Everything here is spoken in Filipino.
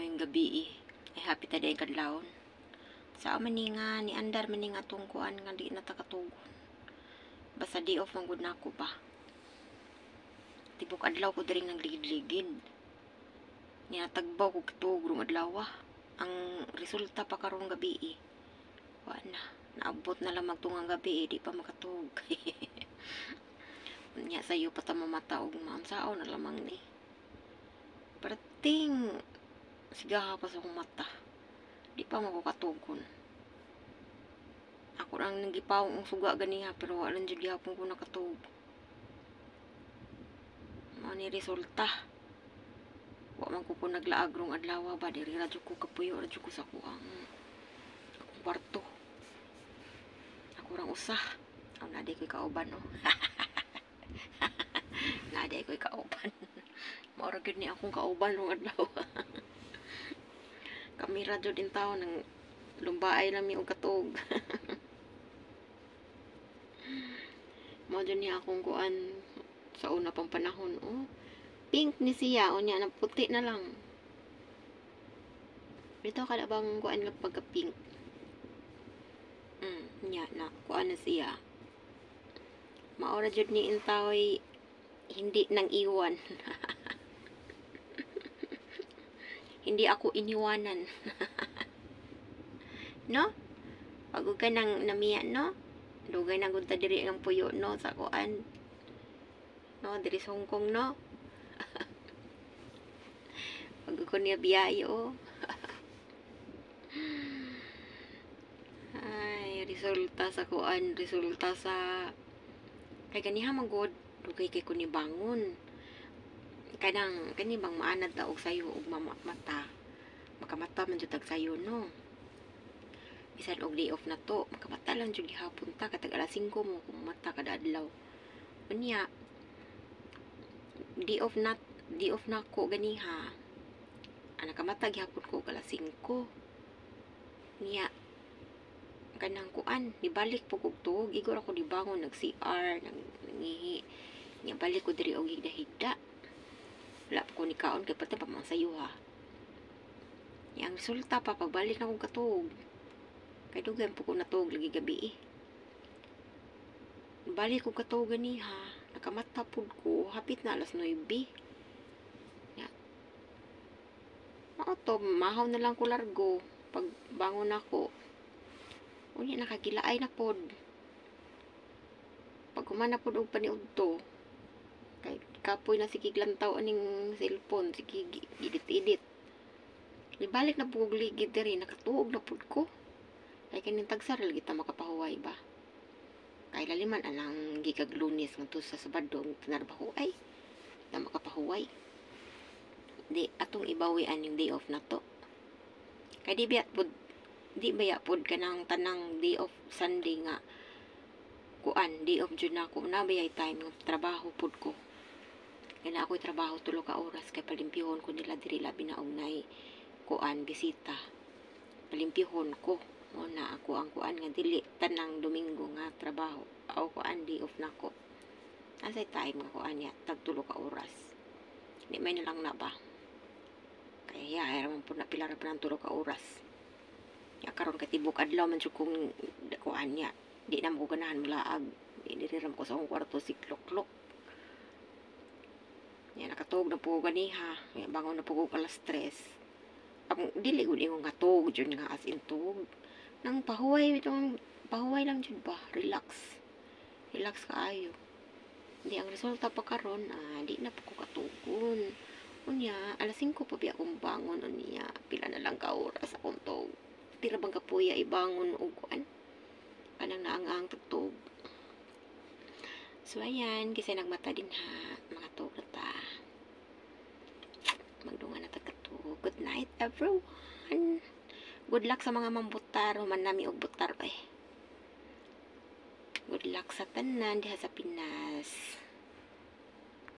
ngayong gabi ay happy taday kadlawon. Sa maning nga ni andar maning atong kuan nga di natakatugon. Basta day off man gud nako ba. Tibok adlaw ko diri nagligid-ligid. Ni natagbaw ko kitug rong adlaw. Ang resulta pa karong gabi wa na. Naabot na lang magtungang gabi di pa makatug. Nya sayo pa ta mamata og maamsao na lamang ni. Parating sigaha pa sa akong mata. Di pa makukatugon. Ako lang nagipawong ang suga ganiha pero wala jud gihapon ko nakatug. Mao ni resulta. Wa man ko naglaag rong adlaw ba diri ra jud ko kapuyo ra jud ko sa akong kwarto. Ako rang usah. Aw na di koy kauban no. Na di koy kauban. Mao ra gyud ni akong kauban rong adlaw. Kami radyo din tao ng lumbaay lang mi og katog. Mao dyan niya akong kuan sa una pang panahon. Oh, pink ni siya. O niya, puti na lang. Dito ka na bang kuan nga pagka-pink? Niya na. Kuan na siya. Maura dyan ni intaw hindi nang iwan. Hindi ako iniwanan. No? Pag ka nang namiya, no? Dugay na gunta diri ang puyo, no? Sa kuan. No? Diri sa Hong Kong, no? Pag ko niya biyayo. Ay, resulta sa kuan. Resulta sa kay ganiha magod. Dugay kay ko ni bangon. Kani bang maanad ta og sayo og mata. Makamata man jud tag sayo no. Bisan og day off na to, makamata lang jud gihapon ta katag alas 5 mo kung mata kada adlaw. Unya day off na ko ganiha. Ana kamata gihapon ko alas 5. Niya kanang kuan, nibalik po kog tuog, igor ako dibangon nag-CR, nangihi. Niya balik ko diri og higda-higda. Wala po ko ni kaon kay pati pa mga sayo ha. Yang resulta pa pagbalik na kong katog. Kay dugan po ko natog lagi gabi Balik ko katog gani ha. Nakamata po ko. Hapit na alas 9. Ya. Auto, mahaw na lang ko largo. Pag bangon ako. Unya nakagilaay na pod. Pag kumana pod og paniudto. Kay kapoy na sige glantaw aning cellphone, sige edit. Libalik na pug ligid diri nakatuog na pud ko. Kay kaning tagsar lagi ta makapahuway ba. Kay laliman anang gikag Lunes ngadto sa Sabado tinarbaho ay ta makapahuway. Di atong ibawian yung day off na to. Kay di baya pud kanang tanang day off Sunday nga kuan day off jud nako na bayay time ng trabaho pud ko. Kaya ako'y trabaho 3 ka oras kay palimpihon ko nila diri labi na og nay kuan bisita. Palimpihon ko mo na ako ang kuan nga dili tanang Domingo nga trabaho. Aw kuan day off nako. Asay time nga kuan ya tag 3 ka oras. Di may na lang na ba. Kaya ay ramon pud na pilar pa ng 3 ka oras. Ya karon katibok adlaw man jud kong kuan ya. Di na mo ganahan mulaag. Di ram ko sa akong kwarto siklok-klok. Yan, nakatog na po ganiha. Bangon na po ko alas 3. Ang dili ko nga katog, dyan nga as in tog. Nang pahuway lang dyan ba? Relax kaayo. Hindi, ang resulta pa karon di na po ko katugon. Unya, alas 5 pa biya akong bangon. Unya, pila na lang ka oras akong tog. Tira bang kapuya ibangon o kuan? Kanang naang tugtog. So, ayan, kasi nagmata din ha. Makatog na ta. Magdungan na tagato. Good night, everyone. Good luck sa mga mambutar. Human nami og butar. Good luck sa tanan diha sa Pinas.